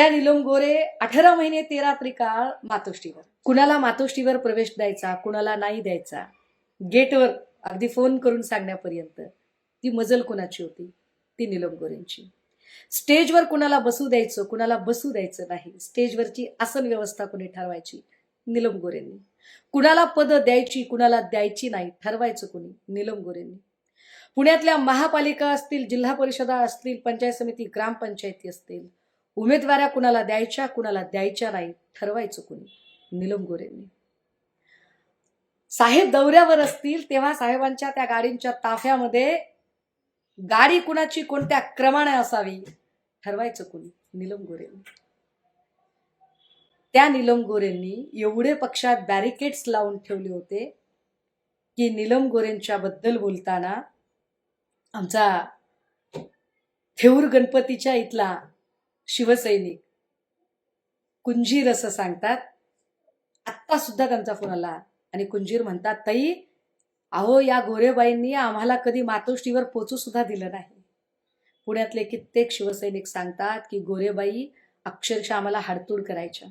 त्या नीलम गोरे 18 महिने 13 त्रिकाळ मातोश्रीवर. कुणाला मातोश्रीवर प्रवेश द्यायचा, कुणाला नाही द्यायचा, गेटवर अगदी फोन करून सांगण्यापर्यंत ती मजल कुणाची होती? ती नीलम गोरेंची. स्टेजवर कुणाला बसू द्यायचं, कुणाला बसू द्यायचं नाही, स्टेजवरची आसन व्यवस्था कुणी ठरवायची? नीलम गोरेंनी. कुणाला पद द्यायची, कुणाला द्यायची नाही, ठरवायचं कुणी? नीलम गोरेंनी. पुण्यातल्या महापालिका असतील, जिल्हा परिषदा असतील, पंचायत समिती, ग्रामपंचायती असतील, उमेदवाऱ्या कुणाला द्यायच्या, कुणाला द्यायच्या नाही, ठरवायचं कुणी? नीलम गोरेंनी. साहेब दौऱ्यावर असतील तेव्हा साहेबांच्या त्या गाडींच्या ताफ्यामध्ये गाडी कुणाची कोणत्या क्रमाने असावी, ठरवायचं कुणी? नीलम गोरेंनी. त्या नीलम गोरेंनी एवढे पक्षात बॅरिकेड्स लावून ठेवले होते की नीलम गोरेंच्या बद्दल बोलताना आमचा थेऊर गणपतीच्या इथला शिवसैनिक कुंजीर असं सांगतात. आत्ता सुद्धा त्यांचा फोन आला आणि कुंजीर म्हणतात, ताई अहो या गोरेबाईंनी आम्हाला कधी मातोश्रीवर पोचू सुद्धा दिलं नाही. पुण्यातले कित्येक शिवसैनिक सांगतात की गोरेबाई अक्षरशः आम्हाला हाडतूड करायच्या.